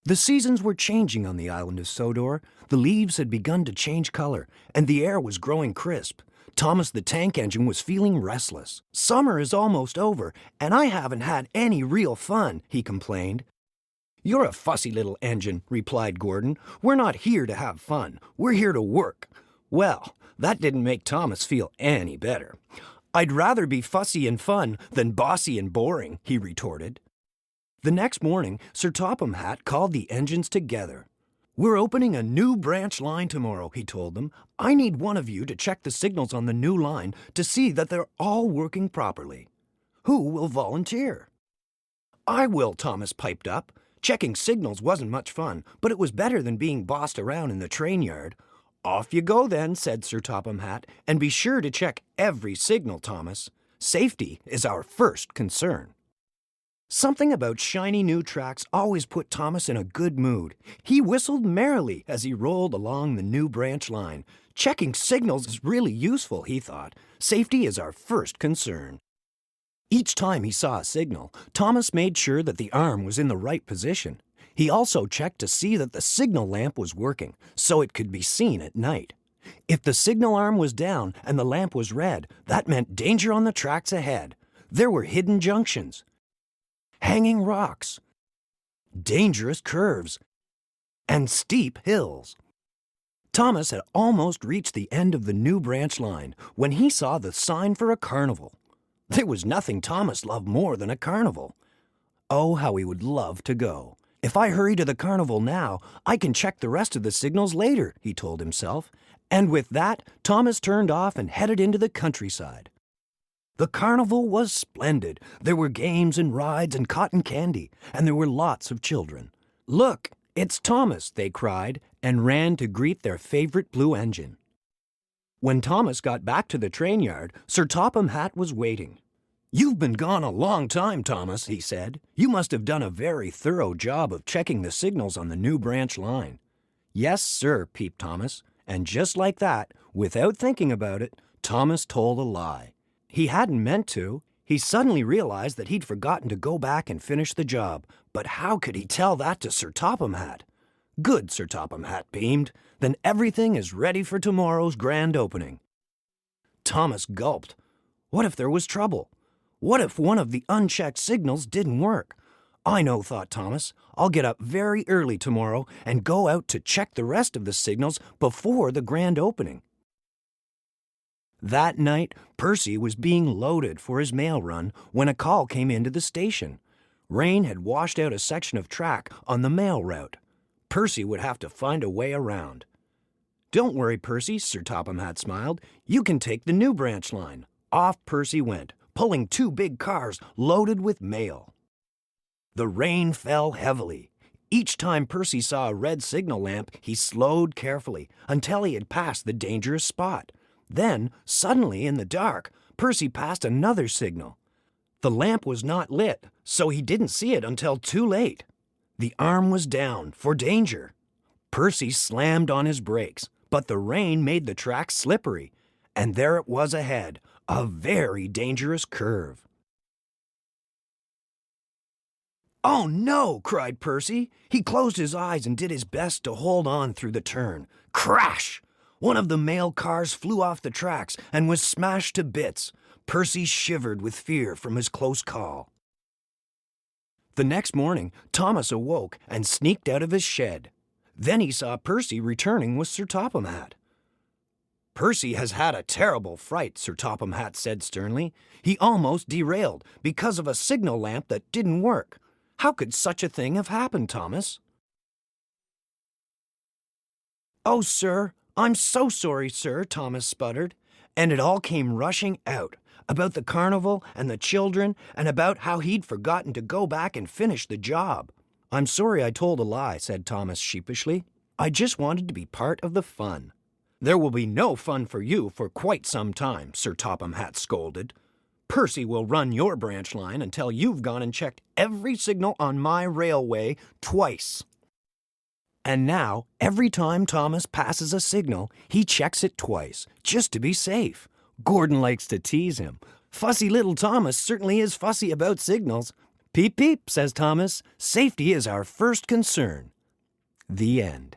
The seasons were changing on the island of Sodor. The leaves had begun to change color, and the air was growing crisp. Thomas the tank engine was feeling restless. "Summer is almost over, and I haven't had any real fun," he complained. "You're a fussy little engine," replied Gordon. "We're not here to have fun. We're here to work." Well, that didn't make Thomas feel any better. "I'd rather be fussy and fun than bossy and boring," he retorted. The next morning, Sir Topham Hatt called the engines together. "We're opening a new branch line tomorrow," he told them. "I need one of you to check the signals on the new line to see that they're all working properly. Who will volunteer?" "I will," Thomas piped up. Checking signals wasn't much fun, but it was better than being bossed around in the train yard. "Off you go then," said Sir Topham Hatt, "and be sure to check every signal, Thomas. Safety is our first concern." Something about shiny new tracks always put Thomas in a good mood. He whistled merrily as he rolled along the new branch line. Checking signals is really useful, he thought. Safety is our first concern. Each time he saw a signal, Thomas made sure that the arm was in the right position. He also checked to see that the signal lamp was working, so it could be seen at night. If the signal arm was down and the lamp was red, that meant danger on the tracks ahead. There were hidden junctions, hanging rocks, dangerous curves, and steep hills. Thomas had almost reached the end of the new branch line when he saw the sign for a carnival. There was nothing Thomas loved more than a carnival. Oh, how he would love to go. "If I hurry to the carnival now, I can check the rest of the signals later," he told himself. And with that, Thomas turned off and headed into the countryside. The carnival was splendid. There were games and rides and cotton candy, and there were lots of children. "Look, it's Thomas," they cried, and ran to greet their favorite blue engine. When Thomas got back to the train yard, Sir Topham Hatt was waiting. "You've been gone a long time, Thomas," he said. "You must have done a very thorough job of checking the signals on the new branch line." "Yes, sir," peeped Thomas. And just like that, without thinking about it, Thomas told a lie. He hadn't meant to. He suddenly realized that he'd forgotten to go back and finish the job. But how could he tell that to Sir Topham Hatt? "Good," Sir Topham Hatt beamed. "Then everything is ready for tomorrow's grand opening." Thomas gulped. What if there was trouble? What if one of the unchecked signals didn't work? "I know," thought Thomas. "I'll get up very early tomorrow and go out to check the rest of the signals before the grand opening." That night, Percy was being loaded for his mail run when a call came into the station. Rain had washed out a section of track on the mail route. Percy would have to find a way around. "Don't worry, Percy," Sir Topham Hatt smiled. "You can take the new branch line." Off Percy went, pulling 2 big cars loaded with mail. The rain fell heavily. Each time Percy saw a red signal lamp, he slowed carefully until he had passed the dangerous spot. Then, suddenly in the dark, Percy passed another signal. The lamp was not lit, so he didn't see it until too late. The arm was down for danger. Percy slammed on his brakes, but the rain made the track slippery, and there it was ahead, a very dangerous curve. "Oh no!" cried Percy. He closed his eyes and did his best to hold on through the turn. Crash! One of the mail cars flew off the tracks and was smashed to bits. Percy shivered with fear from his close call. The next morning, Thomas awoke and sneaked out of his shed. Then he saw Percy returning with Sir Topham Hatt. "Percy has had a terrible fright," Sir Topham Hatt said sternly. "He almost derailed because of a signal lamp that didn't work. How could such a thing have happened, Thomas?" "Oh, sir, I'm so sorry, sir," Thomas sputtered. And it all came rushing out, about the carnival and the children, and about how he'd forgotten to go back and finish the job. "I'm sorry I told a lie," said Thomas sheepishly. "I just wanted to be part of the fun." "There will be no fun for you for quite some time," Sir Topham Hatt scolded. "Percy will run your branch line until you've gone and checked every signal on my railway twice. And now, every time Thomas passes a signal, he checks it twice, just to be safe. Gordon likes to tease him. Fussy little Thomas certainly is fussy about signals. "Peep, peep," says Thomas. "Safety is our first concern." The end.